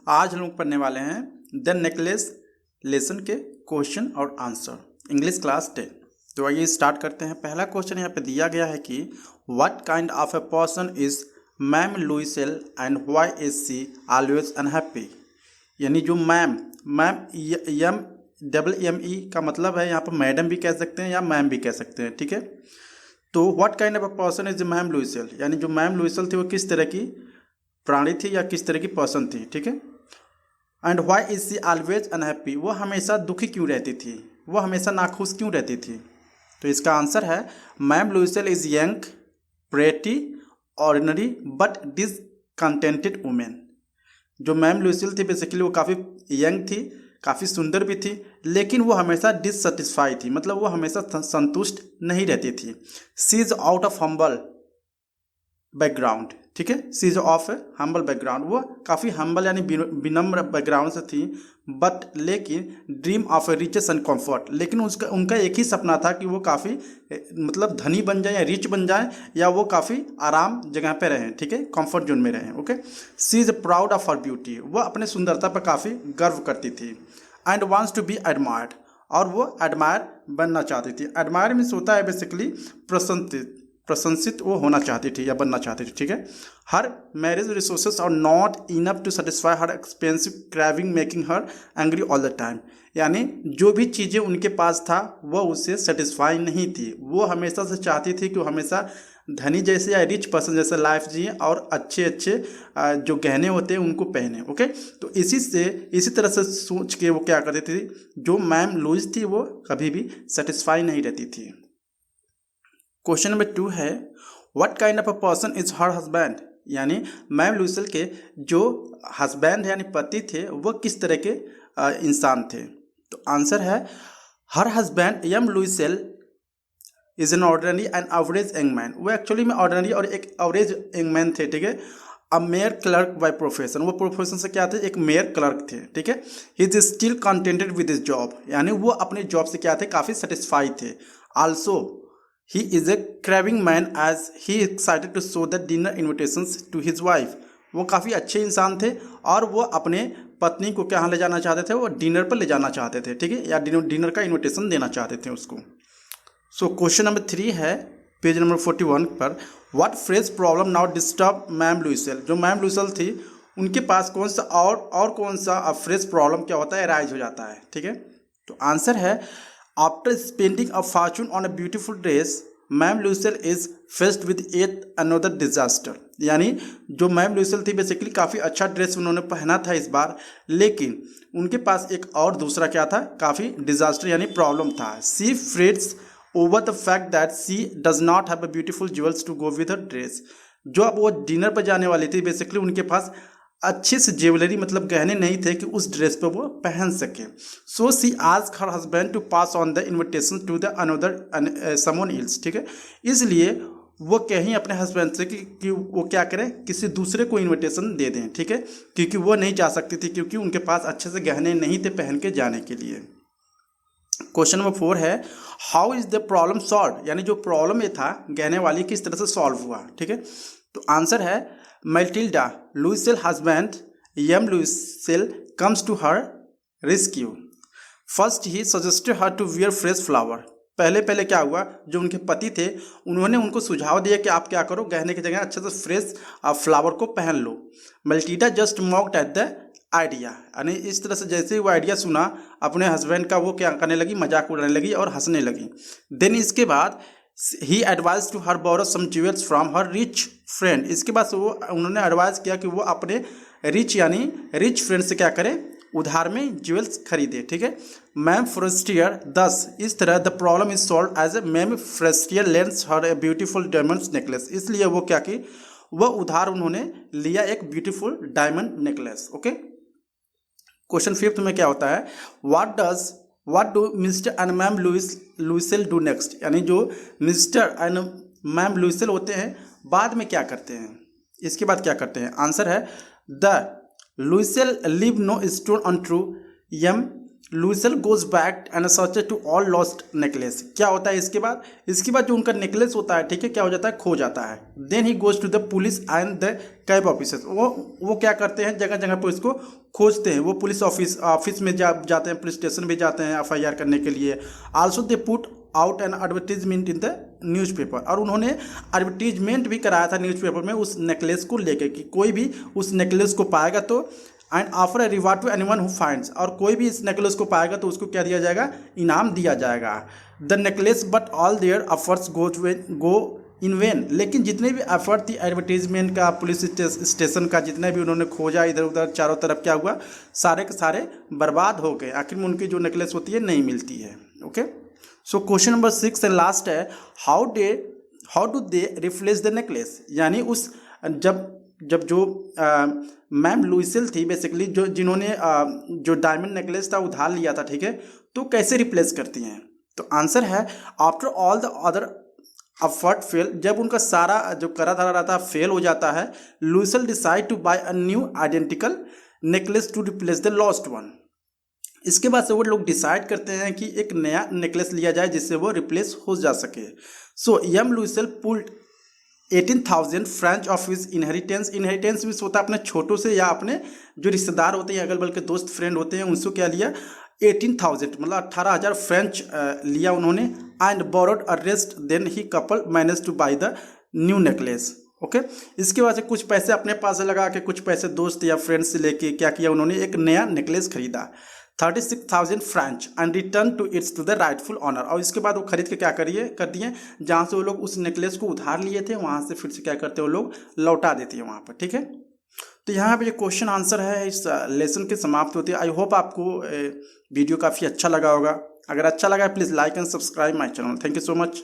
आज हम लोग पढ़ने वाले हैं द नेकलेस लेसन के क्वेश्चन और आंसर इंग्लिश क्लास 10। तो आइए स्टार्ट करते हैं। पहला क्वेश्चन यहाँ पे दिया गया है कि what kind of a person is ma'am Loisel and why is she always unhappy. यानी जो मैम MME का मतलब है यहाँ पर मैडम भी कह सकते हैं या मैम भी कह सकते हैं, ठीक है। तो what kind of a person is ma'am Loisel, यानी जो मैम लुइसेल थी वो किस तरह की प्राणी थी या किस तरह की पर्सन थी, ठीक है। And why is she always unhappy, वो हमेशा दुखी क्यों रहती थी, वो हमेशा नाखुश क्यों रहती थी। तो इसका आंसर है ma'am Loisel is young pretty ordinary but discontented women. जो मैम लुइसेल थी बेसिकली वो काफ़ी यंग थी, काफ़ी सुंदर भी थी, लेकिन वो हमेशा डिससेटिस्फाई थी, मतलब वो हमेशा संतुष्ट नहीं रहती थी। She is out of humble background, ठीक है। She is of humble background, वो काफ़ी हम्बल यानी विनम्र बैकग्राउंड से थी, बट लेकिन dream of a riches and comfort, लेकिन उनका एक ही सपना था कि वो काफ़ी मतलब धनी बन जाए या रिच बन जाए या वो काफ़ी आराम जगह पे रहें, ठीक है, कंफर्ट जोन में रहें, okay. She is proud of her beauty, वो अपने सुंदरता पर काफ़ी गर्व करती थी। And wants to be admired, और वो एडमायर बनना चाहती थी। एडमायर मीन्स होता है बेसिकली प्रशंसित वो होना चाहती थी या बनना चाहती थी, ठीक है। Her marriage resources are not enough to satisfy her expensive craving making her angry all the time, यानी जो भी चीज़ें उनके पास था वह उससे सेटिस्फाई नहीं थी। वो हमेशा से चाहती थी कि वो हमेशा धनी जैसे या रिच पर्सन जैसे लाइफ जिए और अच्छे अच्छे जो गहने होते हैं उनको पहने, ओके। तो इसी तरह से सोच के वो क्या करती थी, जो मैम लुइस थी वो कभी भी सेटिस्फाई नहीं रहती थी। क्वेश्चन नंबर 2 है what kind of a person is her husband, यानी मैम लुइसेल के जो हस्बैंड यानी पति थे वो किस तरह के इंसान थे। तो आंसर है her husband M Loisel is an ordinary and average young man. वो एक्चुअली में ऑर्डिनरी और एक एवरेज यंग मैन थे, ठीक है। A mere clerk by profession, वो प्रोफेशन से क्या थे, एक मेयर क्लर्क थे, ठीक है। He is still contented with his job, यानी वो अपने जॉब से क्या थे, काफ़ी सेटिस्फाई थे। Also he is a craving man as he excited to show the dinner invitations to his wife। वो काफ़ी अच्छे इंसान थे और वो अपने पत्नी को कहाँ ले जाना चाहते थे, वो डिनर पर ले जाना चाहते थे, ठीक है, या डिनर का इनविटेशन देना चाहते थे उसको। सो क्वेश्चन नंबर 3 है पेज नंबर 41 पर what fresh problem now disturb ma'am Loisel. जो मैम लुइसेल थी उनके पास कौन सा और कौन सा फ्रेज प्रॉब्लम क्या होता है, राइज हो जाता है, ठीक है। तो आंसर है after spending a fortune on a beautiful dress ma'am Loisel is faced with yet another disaster. यानी जो मैम लुइसेल थी बेसिकली काफ़ी अच्छा ड्रेस उन्होंने पहना था इस बार, लेकिन उनके पास एक और दूसरा क्या था, काफ़ी डिजास्टर यानी प्रॉब्लम था। She frets over the fact that she does not have a beautiful jewels to go with her dress. जो अब वो डिनर पर जाने वाली थी बेसिकली उनके पास अच्छे से ज्वेलरी मतलब गहने नहीं थे कि उस ड्रेस पे वो पहन सके। So she ask her husband to pass on the invitation to the another someone else, ठीक है। इसलिए वो कहीं अपने हस्बैंड से कि वो क्या करें, किसी दूसरे को इन्विटेशन दे दें, ठीक है, क्योंकि वो नहीं जा सकती थी क्योंकि उनके पास अच्छे से गहने नहीं थे पहन के जाने के लिए। क्वेश्चन नंबर 4 है how is the problem solve, यानी जो प्रॉब्लम ये था गहने वाली किस तरह से सॉल्व हुआ, ठीक है। तो आंसर है Matilda, Luisel's husband, M. Luisel, comes to her rescue. First, he suggested her to wear fresh flower. पहले क्या हुआ, जो उनके पति थे उन्होंने उनको सुझाव दिया कि आप क्या करो, गहने की जगह अच्छे से फ्रेश फ्लावर को पहन लो। Matilda just mocked at the idea, यानी इस तरह से जैसे ही वो आइडिया सुना अपने हस्बैंड का वो क्या करने लगी, मजाक उड़ाने लगी और हंसने लगी। देन इसके बाद he advise to her borrow some jewels from her rich friend. इसके बाद वो उन्होंने एडवाइस किया कि वो अपने रिच फ्रेंड से क्या करें, उधार में ज्वेल्स खरीदे, ठीक है। मैम फ्रेस्टियर दस इस तरह the problem is solved as a ma'am Forestier lends her a beautiful diamond necklace. इसलिए वो क्या कि वह उधार उन्होंने लिया एक beautiful diamond necklace, okay. Question 5 में क्या होता है what do mister and ma'am Loisel do next, यानी जो मिस्टर एंड मैम लुइसेल होते हैं बाद में क्या करते हैं, इसके बाद क्या करते हैं। आंसर है the Loisel leave no stone unturned M Loisel goes back and searches to all lost necklace. क्या होता है इसके बाद? इसके बाद जो उनका नेकलेस होता है, ठीक है, क्या हो जाता है? खो जाता है। Then he goes to the police and the cab officers. वो क्या करते हैं? जगह जगह पर इसको खोजते हैं। वो पुलिस ऑफिस में जाते हैं, पुलिस स्टेशन भी जाते हैं एफआईआर करने के लिए। Also they put out an advertisement in the newspaper. और उन्होंने एडवर्टीजमेंट भी कराया था न्यूज़पेपर में उस नेकलेस को लेकर कि कोई भी उस नेकलेस को पाएगा तो and offer a reward to anyone who finds. और कोई भी इस नेकलेस को पाएगा तो उसको क्या दिया जाएगा? इनाम दिया जाएगा। The necklace but all their efforts go in when. लेकिन जितने भी एफर्ट थी एडवर्टीजमेंट का, पुलिस स्टेशन का, जितने भी उन्होंने खोजा इधर उधर चारों तरफ, क्या हुआ? सारे के सारे बर्बाद हो गए। आखिर में उनकी जो नेकलेस होती है नहीं मिलती है। Okay, so question number 6 and last है, how do they replace the necklace. यानी उस जब जो मैम लुइसेल थी बेसिकली, जिन्होंने जो डायमंड नेकलेस था उधार लिया था, ठीक है, तो कैसे रिप्लेस करती हैं? तो आंसर है after all the other effort fail. जब उनका सारा जो करा धरा रहता है फेल हो जाता है, Loisel decide to buy a new identical necklace to replace the lost one. इसके बाद से वो लोग डिसाइड करते हैं कि एक नया नेकलेस लिया जाए जिससे वो रिप्लेस हो जा सके। So M Loisel pulled 18,000 francs of his inheritance. Inheritance means होता है अपने छोटों से या अपने जो रिश्तेदार होते हैं, अगल बगल के दोस्त फ्रेंड होते हैं, उनसे क्या लिया? 18,000 मतलब 18,000 फ्रेंच लिया उन्होंने। And borrowed a rest, then he couple manage to buy the new necklace. Okay, इसके बाद से कुछ पैसे अपने पास से लगा के, कुछ पैसे दोस्त या फ्रेंड्स से लेके क्या किया उन्होंने? एक नया नेकलेस खरीदा 36,000 francs and return to its to the rightful owner. और इसके बाद वो खरीद के क्या कर दिए? जहाँ से वो लोग उस नेकलेस को उधार लिए थे वहाँ से फिर से क्या करते हैं वो लोग? लौटा देते हैं वहाँ पर। ठीक है, तो यहाँ पे जो क्वेश्चन आंसर है इस लेसन के समाप्त होती है। आई होप आपको वीडियो काफ़ी अच्छा लगा होगा। अगर अच्छा लगा please like and subscribe my channel. Thank you so much.